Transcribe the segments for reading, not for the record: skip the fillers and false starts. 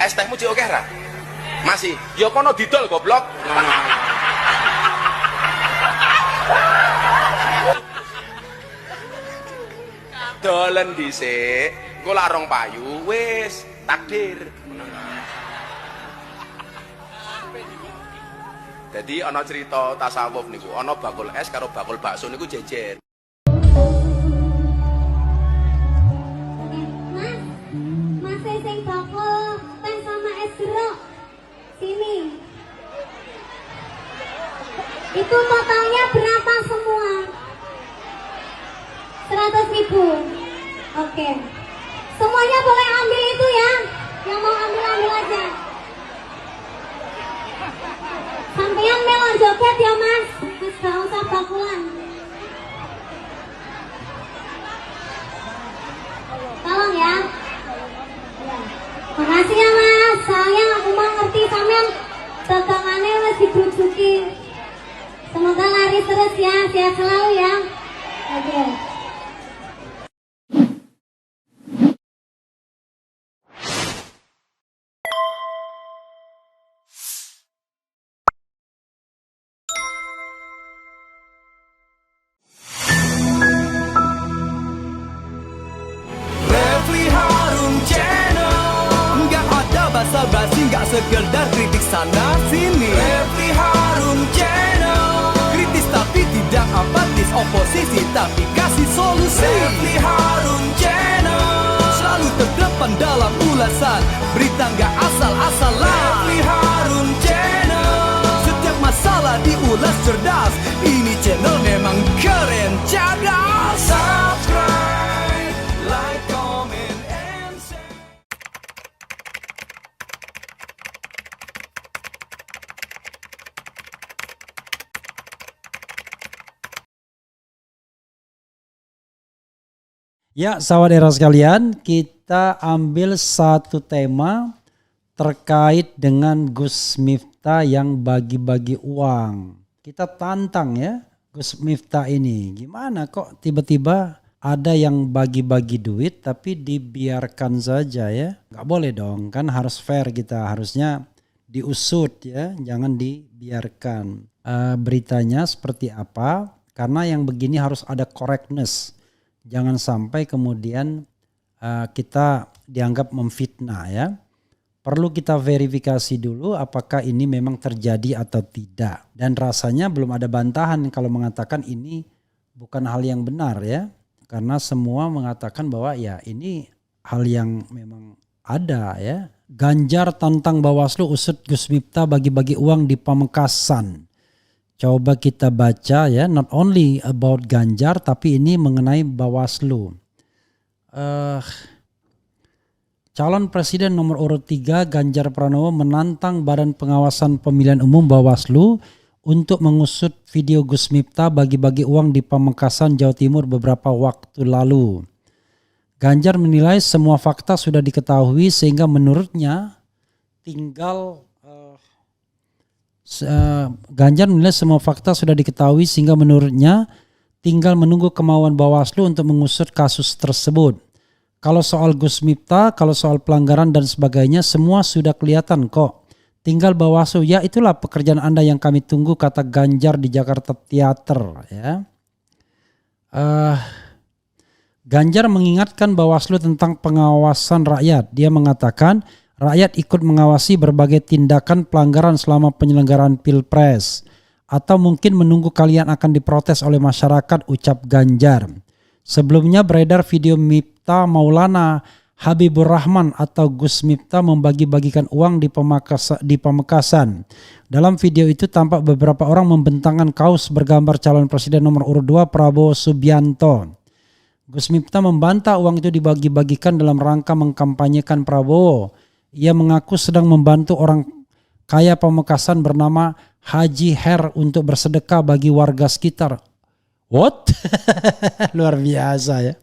Es tehmu cek oke ra? Masih. Ya kono didol goblok. Dolen dhisik, engko larong payu wis takdir. Jadi ana cerita tasawuf niku, ana bakul es karo bakul bakso niku jejer. Mas sing bakul teh sama es jeruk. Sini. Itu totalnya berapa semua? 100.000. Oke. Semuanya boleh ambil itu ya. Yang mau ambil aja. Sampeyan melon joget ya mas. Mas gak usah bakulan. Tolong ya. Makasih ya mas. Sayang aku mah ngerti sampean dagangannya wis digrujuki. Semoga laris terus ya. Sehat selalu ya. Oke. Basa-basi nggak sekedar kritik sana sini. Refli Harun Channel, kritis tapi tidak apatis, oposisi tapi kasih solusi. Refli Harun Channel, selalu terdepan dalam ulasan, berita nggak asal-asalan. Refli Harun Channel, setiap masalah diulas cerdas, ini channel memang keren cerdas. Subscribe, like, comment, and share. Ya, saudara sekalian, kita ambil satu tema terkait dengan Gus Miftah yang bagi-bagi uang. Kita tantang ya, Gus Miftah ini. Gimana kok tiba-tiba ada yang bagi-bagi duit tapi dibiarkan saja ya? Gak boleh dong, kan harus fair kita, harusnya diusut ya, jangan dibiarkan. Beritanya seperti apa? Karena yang begini harus ada correctness. Jangan sampai kemudian kita dianggap memfitnah ya. Perlu kita verifikasi dulu apakah ini memang terjadi atau tidak. Dan rasanya belum ada bantahan kalau mengatakan ini bukan hal yang benar ya. Karena semua mengatakan bahwa ya ini hal yang memang ada ya. Ganjar tantang Bawaslu usut Gus Miftah bagi-bagi uang di Pamekasan. Coba kita baca ya, not only about Ganjar tapi ini mengenai Bawaslu. Calon Presiden nomor urut 3 Ganjar Pranowo menantang Badan Pengawasan Pemilihan Umum Bawaslu untuk mengusut video Gus Miftah bagi-bagi uang di Pamekasan, Jawa Timur beberapa waktu lalu. Ganjar menilai semua fakta sudah diketahui sehingga menurutnya tinggal Ganjar menilai semua fakta sudah diketahui sehingga menurutnya tinggal menunggu kemauan Bawaslu untuk mengusut kasus tersebut. Kalau soal Gus Miftah, kalau soal pelanggaran dan sebagainya semua sudah kelihatan kok. Tinggal Bawaslu, ya itulah pekerjaan Anda yang kami tunggu, kata Ganjar di Jakarta Theater ya. Ganjar mengingatkan Bawaslu tentang pengawasan rakyat. Dia mengatakan rakyat ikut mengawasi berbagai tindakan pelanggaran selama penyelenggaraan Pilpres. Atau mungkin menunggu kalian akan diprotes oleh masyarakat, ucap Ganjar. Sebelumnya beredar video Miftah Maulana Habibur Rahman atau Gus Miftah membagi-bagikan uang di Pamekasan. Dalam video itu tampak beberapa orang membentangkan kaos bergambar calon presiden nomor urut 2 Prabowo Subianto. Gus Miftah membantah uang itu dibagi-bagikan dalam rangka mengkampanyekan Prabowo. Ia mengaku sedang membantu orang kaya Pamekasan bernama Haji Her untuk bersedekah bagi warga sekitar. What? Luar biasa ya.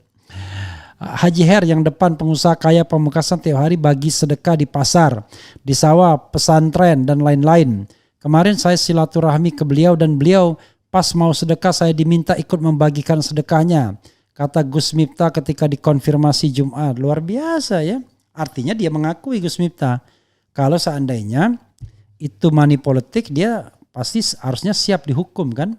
Haji Her yang depan pengusaha kaya Pamekasan tiap hari bagi sedekah di pasar, di sawah, pesantren dan lain-lain. Kemarin saya silaturahmi ke beliau dan beliau pas mau sedekah saya diminta ikut membagikan sedekahnya, kata Gus Miftah ketika dikonfirmasi Jumat. Luar biasa ya. Artinya dia mengakui Gus Miftah kalau seandainya itu money politik, dia pasti harusnya siap dihukum kan.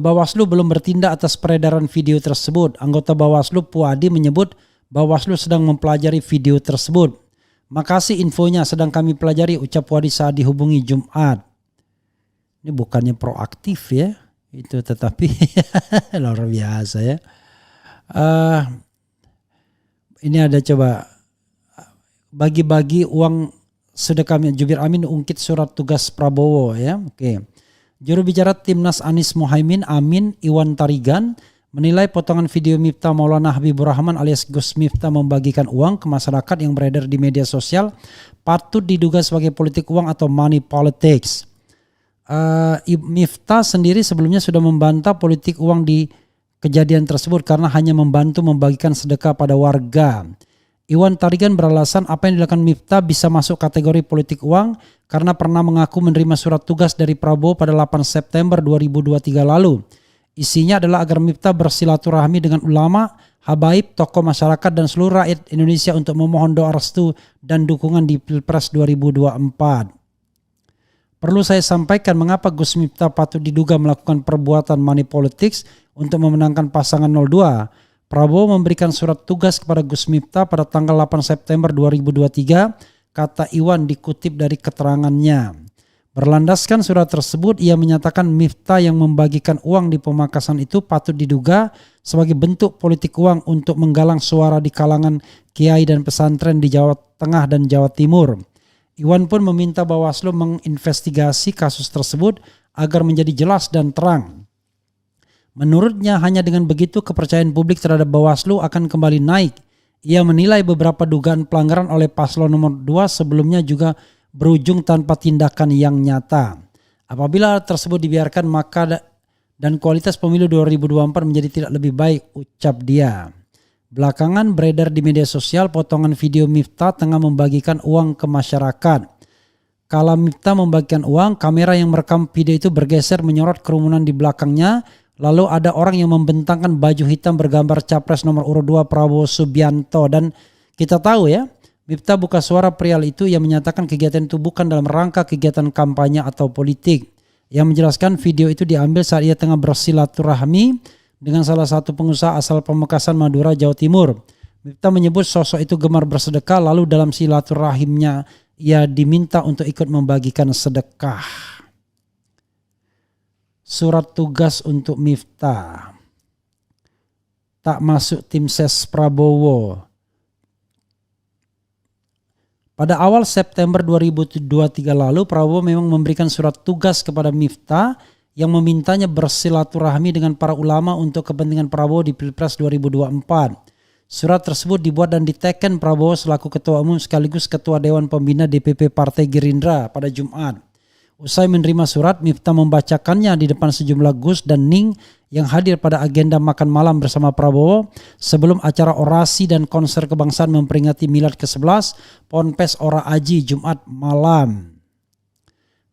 Bawaslu belum bertindak atas peredaran video tersebut. Anggota Bawaslu Puadi menyebut Bawaslu sedang mempelajari video tersebut. Makasih infonya, sedang kami pelajari, ucap Puadi saat dihubungi Jumat. Ini bukannya proaktif ya, itu tetapi luar biasa ya. Ini ada coba bagi-bagi uang sudah kami Jubir Amin ungkit surat tugas Prabowo ya. Oke. Juru bicara Timnas Anies Muhaimin Amin Iwan Tarigan menilai potongan video Miftah Maulana Habibur Rahman alias Gus Miftah membagikan uang ke masyarakat yang beredar di media sosial patut diduga sebagai politik uang atau money politics. Miftah sendiri sebelumnya sudah membantah politik uang di kejadian tersebut karena hanya membantu membagikan sedekah pada warga. Iwan Tarigan beralasan apa yang dilakukan Miftah bisa masuk kategori politik uang karena pernah mengaku menerima surat tugas dari Prabowo pada 8 September 2023 lalu. Isinya adalah agar Miftah bersilaturahmi dengan ulama, habaib, tokoh masyarakat dan seluruh rakyat Indonesia untuk memohon doa restu dan dukungan di Pilpres 2024. Perlu saya sampaikan mengapa Gus Miftah patut diduga melakukan perbuatan money politics untuk memenangkan pasangan 02. Prabowo memberikan surat tugas kepada Gus Miftah pada tanggal 8 September 2023, kata Iwan dikutip dari keterangannya. Berlandaskan surat tersebut, ia menyatakan Miftah yang membagikan uang di Pemakasan itu patut diduga sebagai bentuk politik uang untuk menggalang suara di kalangan kiai dan pesantren di Jawa Tengah dan Jawa Timur. Iwan pun meminta Bawaslu menginvestigasi kasus tersebut agar menjadi jelas dan terang. Menurutnya hanya dengan begitu kepercayaan publik terhadap Bawaslu akan kembali naik. Ia menilai beberapa dugaan pelanggaran oleh paslon nomor 2 sebelumnya juga berujung tanpa tindakan yang nyata. Apabila tersebut dibiarkan maka dan kualitas pemilu 2024 menjadi tidak lebih baik, ucap dia. Belakangan beredar di media sosial potongan video Miftah tengah membagikan uang ke masyarakat. Kala Miftah membagikan uang, kamera yang merekam video itu bergeser menyorot kerumunan di belakangnya. Lalu ada orang yang membentangkan baju hitam bergambar capres nomor urut 2 Prabowo Subianto. Dan kita tahu ya, Miftah buka suara perihal itu yang menyatakan kegiatan itu bukan dalam rangka kegiatan kampanye atau politik. Yang menjelaskan video itu diambil saat ia tengah bersilaturahmi dengan salah satu pengusaha asal Pamekasan Madura, Jawa Timur. Miftah menyebut sosok itu gemar bersedekah, lalu dalam silaturahimnya ia diminta untuk ikut membagikan sedekah. Surat tugas untuk Miftah. Tak masuk tim ses Prabowo. Pada awal September 2023 lalu, Prabowo memang memberikan surat tugas kepada Miftah yang memintanya bersilaturahmi dengan para ulama untuk kepentingan Prabowo di Pilpres 2024. Surat tersebut dibuat dan diteken Prabowo selaku Ketua Umum sekaligus Ketua Dewan Pembina DPP Partai Gerindra pada Jumat. Usai menerima surat, Miftah membacakannya di depan sejumlah Gus dan Ning yang hadir pada agenda makan malam bersama Prabowo sebelum acara orasi dan konser kebangsaan memperingati Milad ke-11 Ponpes Ora Aji Jumat malam.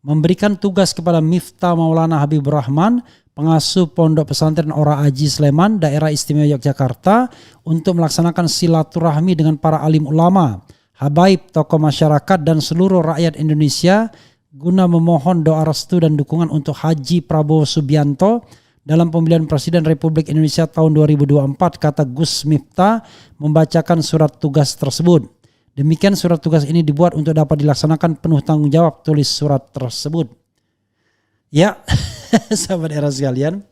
Memberikan tugas kepada Miftah Maulana Habibur Rahman, pengasuh Pondok Pesantren Ora Aji Sleman, Daerah Istimewa Yogyakarta, untuk melaksanakan silaturahmi dengan para alim ulama, habaib, tokoh masyarakat dan seluruh rakyat Indonesia guna memohon doa restu dan dukungan untuk Haji Prabowo Subianto dalam pemilihan Presiden Republik Indonesia tahun 2024, kata Gus Miftah membacakan surat tugas tersebut. Demikian surat tugas ini dibuat untuk dapat dilaksanakan penuh tanggung jawab, tulis surat tersebut. Ya, sahabat era sekalian.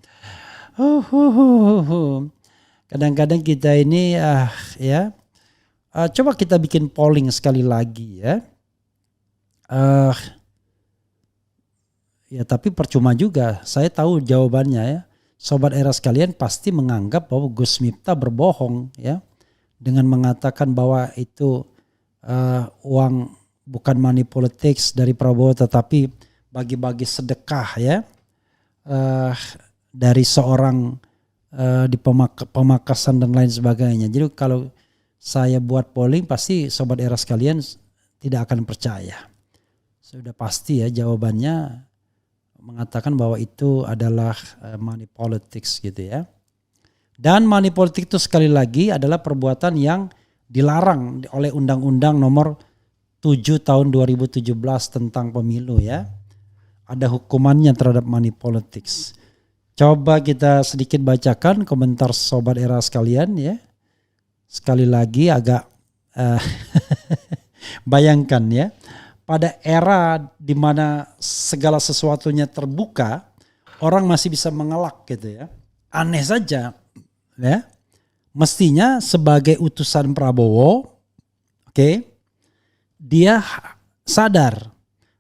Kadang-kadang kita ini coba kita bikin polling sekali lagi ya. Ya tapi percuma juga, saya tahu jawabannya ya. Sobat era sekalian pasti menganggap bahwa Gus Miftah berbohong ya. Dengan mengatakan bahwa itu uang bukan money politics dari Prabowo tetapi bagi-bagi sedekah ya. Dari seorang di Pemakasan dan lain sebagainya. Jadi kalau saya buat polling pasti sobat era sekalian tidak akan percaya. Sudah pasti ya jawabannya mengatakan bahwa itu adalah money politics gitu ya. Dan money politics itu sekali lagi adalah perbuatan yang dilarang oleh Undang-Undang nomor 7 tahun 2017 tentang pemilu ya. Ada hukumannya terhadap money politics. Coba kita sedikit bacakan komentar Sobat Era sekalian ya. Sekali lagi agak bayangkan ya. Pada era di mana segala sesuatunya terbuka, orang masih bisa mengelak gitu ya. Aneh saja ya. Mestinya sebagai utusan Prabowo, dia sadar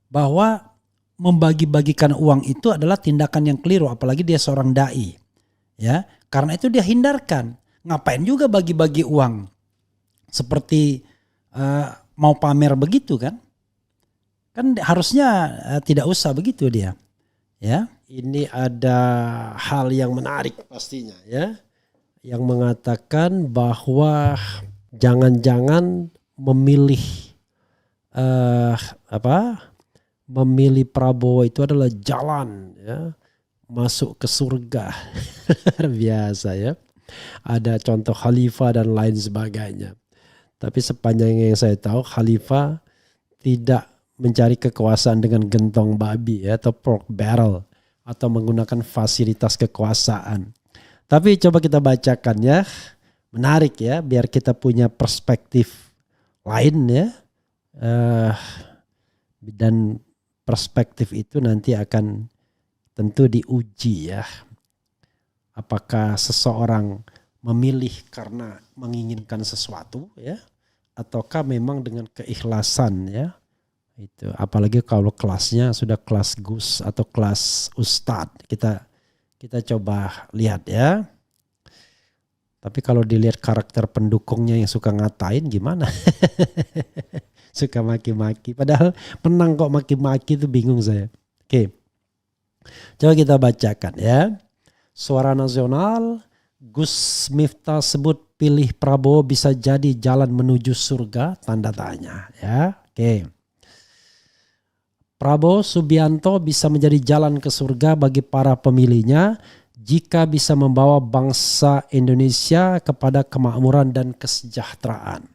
bahwa membagi-bagikan uang itu adalah tindakan yang keliru, apalagi dia seorang dai. Ya, karena itu dia hindarkan. Ngapain juga bagi-bagi uang? Seperti mau pamer begitu kan? Kan harusnya tidak usah begitu dia. Ya, ini ada hal yang menarik pastinya ya, yang mengatakan bahwa jangan-jangan memilih memilih Prabowo itu adalah jalan ya masuk ke surga. Biasa ya. Ada contoh khalifah dan lain sebagainya. Tapi sepanjang yang saya tahu, khalifah tidak mencari kekuasaan dengan gentong babi ya, atau pork barrel atau menggunakan fasilitas kekuasaan. Tapi coba kita bacakan ya. Menarik ya, biar kita punya perspektif lain ya. Dan perspektif itu nanti akan tentu diuji ya. Apakah seseorang memilih karena menginginkan sesuatu ya, ataukah memang dengan keikhlasan ya. Itu apalagi kalau kelasnya sudah kelas Gus atau kelas Ustadz. Kita coba lihat ya. Tapi kalau dilihat karakter pendukungnya yang suka ngatain gimana? Suka maki-maki. Padahal menang kok maki-maki, itu bingung saya. Oke. Coba kita bacakan ya. Suara Nasional, Gus Miftah sebut pilih Prabowo bisa jadi jalan menuju surga, tanda tanya ya. Oke. Prabowo Subianto bisa menjadi jalan ke surga bagi para pemilihnya jika bisa membawa bangsa Indonesia kepada kemakmuran dan kesejahteraan.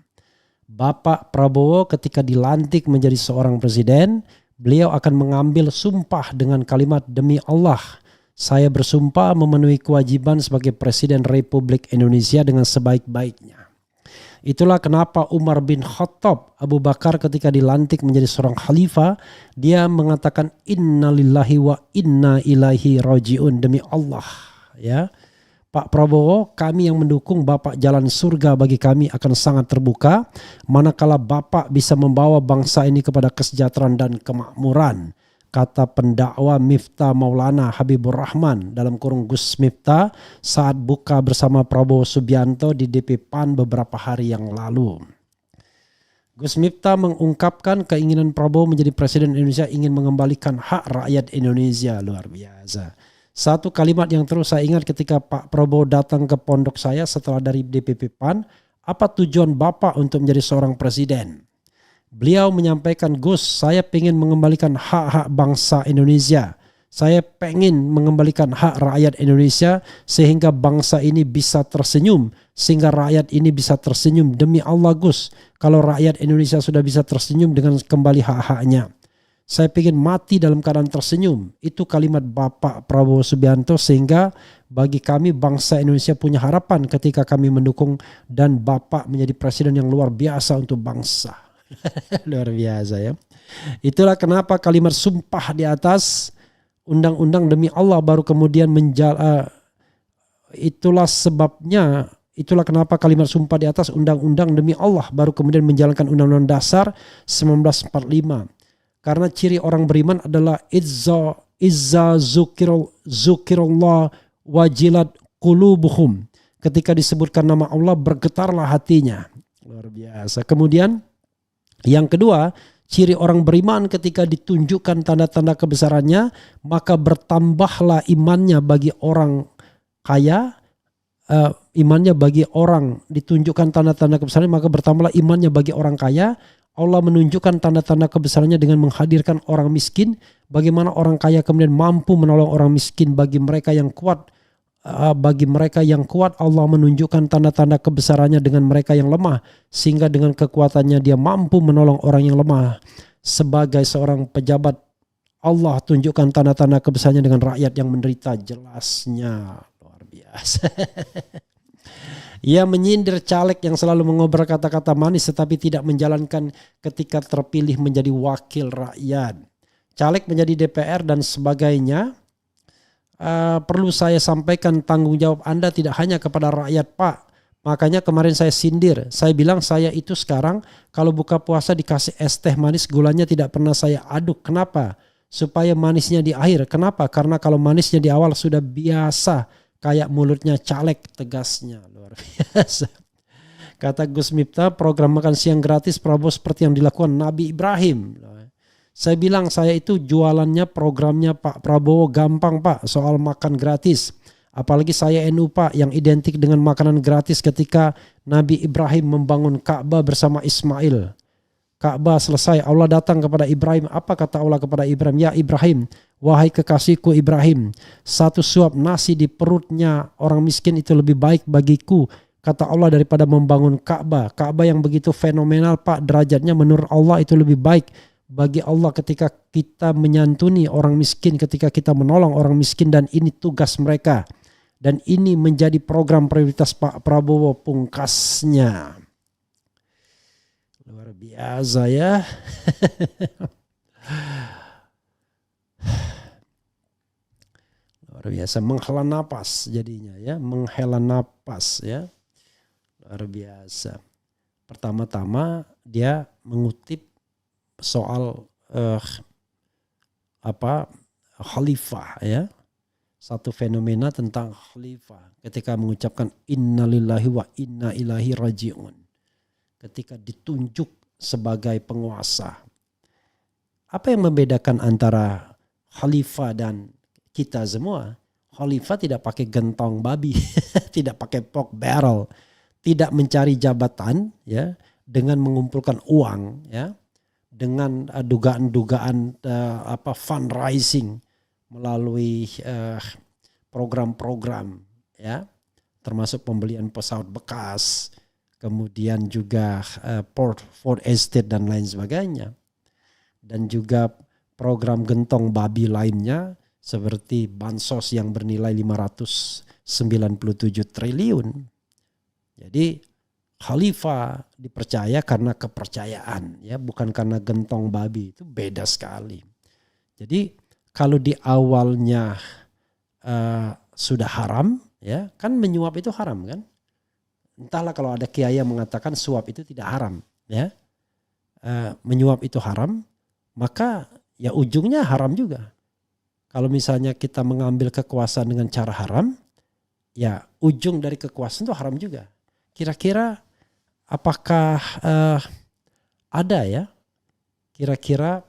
Bapak Prabowo ketika dilantik menjadi seorang presiden, beliau akan mengambil sumpah dengan kalimat demi Allah, saya bersumpah memenuhi kewajiban sebagai Presiden Republik Indonesia dengan sebaik-baiknya. Itulah kenapa Umar bin Khattab Abu Bakar ketika dilantik menjadi seorang khalifah, dia mengatakan innalillahi wa inna ilaihi rajiun, demi Allah ya. Pak Prabowo, kami yang mendukung Bapak jalan surga bagi kami akan sangat terbuka manakala Bapak bisa membawa bangsa ini kepada kesejahteraan dan kemakmuran, kata pendakwa Miftah Maulana Habibur Rahman dalam kurung Gus Miftah saat buka bersama Prabowo Subianto di DP PAN beberapa hari yang lalu. Gus Miftah mengungkapkan keinginan Prabowo menjadi Presiden Indonesia ingin mengembalikan hak rakyat Indonesia. Luar biasa. Satu kalimat yang terus saya ingat ketika Pak Prabowo datang ke pondok saya setelah dari DPP PAN, apa tujuan Bapak untuk menjadi seorang presiden? Beliau menyampaikan, Gus, saya pengen mengembalikan hak-hak bangsa Indonesia. Saya pengen mengembalikan hak rakyat Indonesia sehingga bangsa ini bisa tersenyum. Sehingga rakyat ini bisa tersenyum. Demi Allah Gus, kalau rakyat Indonesia sudah bisa tersenyum dengan kembali hak-haknya, saya pengen mati dalam keadaan tersenyum. Itu kalimat Bapak Prabowo Subianto, sehingga bagi kami bangsa Indonesia punya harapan ketika kami mendukung dan Bapak menjadi presiden yang luar biasa untuk bangsa. Luar biasa ya. Itulah kenapa kalimat sumpah di atas undang-undang demi Allah baru kemudian itulah kenapa kalimat sumpah di atas undang-undang demi Allah baru kemudian menjalankan undang-undang dasar 1945. Karena ciri orang beriman adalah izza zukirullah wajilat qulubuhum. Ketika disebutkan nama Allah bergetarlah hatinya. Luar biasa. Kemudian yang kedua, ciri orang beriman ketika ditunjukkan tanda-tanda kebesarannya, maka bertambahlah imannya bagi orang kaya. Imannya bagi orang ditunjukkan tanda-tanda kebesarannya, maka bertambahlah imannya bagi orang kaya. Allah menunjukkan tanda-tanda kebesarannya dengan menghadirkan orang miskin. Bagaimana orang kaya kemudian mampu menolong orang miskin bagi mereka yang kuat bagi mereka yang kuat Allah menunjukkan tanda-tanda kebesarannya dengan mereka yang lemah, sehingga dengan kekuatannya dia mampu menolong orang yang lemah. Sebagai seorang pejabat, Allah tunjukkan tanda-tanda kebesarannya dengan rakyat yang menderita. Jelasnya luar biasa. Ia menyindir caleg yang selalu mengobrol kata-kata manis tetapi tidak menjalankan ketika terpilih menjadi wakil rakyat. Caleg menjadi DPR dan sebagainya. Perlu saya sampaikan, tanggung jawab Anda tidak hanya kepada rakyat, Pak. Makanya kemarin saya sindir. Saya bilang saya itu sekarang kalau buka puasa dikasih es teh manis, gulanya tidak pernah saya aduk. Kenapa? Supaya manisnya di akhir. Kenapa? Karena kalau manisnya di awal sudah biasa. Kayak mulutnya caleg, tegasnya. Luar biasa. Kata Gus Miftah, program makan siang gratis Prabowo seperti yang dilakukan Nabi Ibrahim. Saya bilang saya itu jualannya programnya Pak Prabowo gampang Pak, soal makan gratis. Apalagi saya NU Pak, yang identik dengan makanan gratis ketika Nabi Ibrahim membangun Ka'bah bersama Ismail. Ka'bah selesai, Allah datang kepada Ibrahim. Apa kata Allah kepada Ibrahim? Ya Ibrahim, wahai kekasihku Ibrahim, satu suap nasi di perutnya orang miskin itu lebih baik bagiku, kata Allah, daripada membangun Ka'bah. Ka'bah yang begitu fenomenal Pak, derajatnya menurut Allah itu lebih baik bagi Allah ketika kita menyantuni orang miskin, ketika kita menolong orang miskin, dan ini tugas mereka. Dan ini menjadi program prioritas Pak Prabowo pungkasnya. Luar biasa ya. Luar biasa, menghela napas jadinya ya, menghela napas ya. Luar biasa. Pertama-tama dia mengutip soal khalifah ya, satu fenomena tentang khalifah ketika mengucapkan innalillahi wa inna ilaihi rajiun, ketika ditunjuk sebagai penguasa. Apa yang membedakan antara khalifah dan kita semua? Khalifah tidak pakai gentong babi, tidak pakai pork barrel, tidak mencari jabatan ya dengan mengumpulkan uang ya, dengan dugaan-dugaan fundraising melalui program-program ya, termasuk pembelian pesawat bekas, kemudian juga Ford Estate dan lain sebagainya, dan juga program gentong babi lainnya seperti bansos yang bernilai 597 triliun. Jadi khalifah dipercaya karena kepercayaan ya, bukan karena gentong babi. Itu beda sekali. Jadi kalau di awalnya sudah haram ya, kan menyuap itu haram kan. Entahlah kalau ada kiai yang mengatakan suap itu tidak haram ya, menyuap itu haram, maka ya ujungnya haram juga. Kalau misalnya kita mengambil kekuasaan dengan cara haram, ya ujung dari kekuasaan itu haram juga. Kira-kira apakah ada ya kira-kira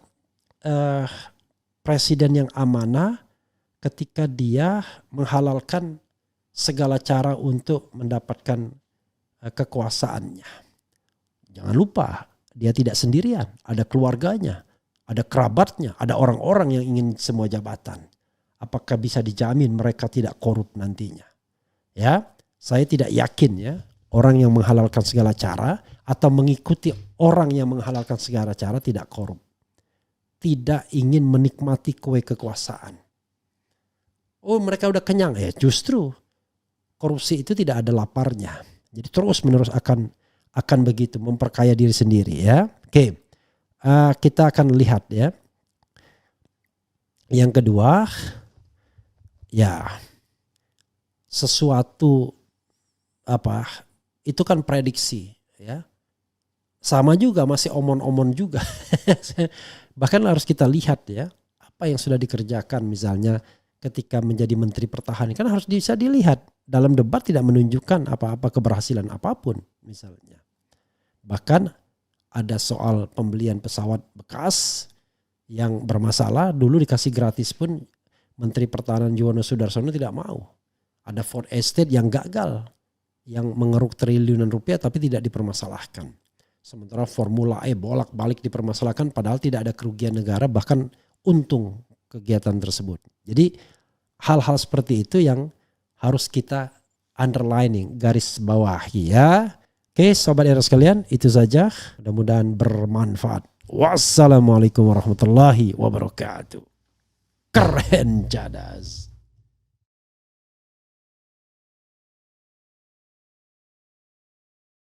presiden yang amanah ketika dia menghalalkan segala cara untuk mendapatkan kekuasaannya? Jangan lupa dia tidak sendirian, ada keluarganya, ada kerabatnya, ada orang-orang yang ingin semua jabatan. Apakah bisa dijamin mereka tidak korup nantinya? Ya, saya tidak yakin ya. Orang yang menghalalkan segala cara atau mengikuti orang yang menghalalkan segala cara tidak korup. Tidak ingin menikmati kue kekuasaan. Oh mereka udah kenyang ya, justru korupsi itu tidak ada laparnya. Jadi terus menerus akan begitu memperkaya diri sendiri ya. Oke, kita akan lihat ya. Yang kedua ya, sesuatu itu kan prediksi ya. Sama juga masih omon-omon juga. Bahkan harus kita lihat ya, apa yang sudah dikerjakan misalnya ketika menjadi Menteri Pertahanan, kan harus bisa dilihat. Dalam debat tidak menunjukkan apa-apa keberhasilan apapun misalnya. Bahkan ada soal pembelian pesawat bekas yang bermasalah, dulu dikasih gratis pun Menteri Pertahanan Juwono Sudarsono tidak mau. Ada Ford Estate yang gagal, yang mengeruk triliunan rupiah tapi tidak dipermasalahkan. Sementara Formula E bolak-balik dipermasalahkan padahal tidak ada kerugian negara, bahkan untung kegiatan tersebut. Jadi hal-hal seperti itu yang harus kita underlining, garis bawahi ya. Oke, sobat era sekalian, itu saja. Mudah-mudahan bermanfaat. Wassalamualaikum warahmatullahi wabarakatuh. Keren cadas.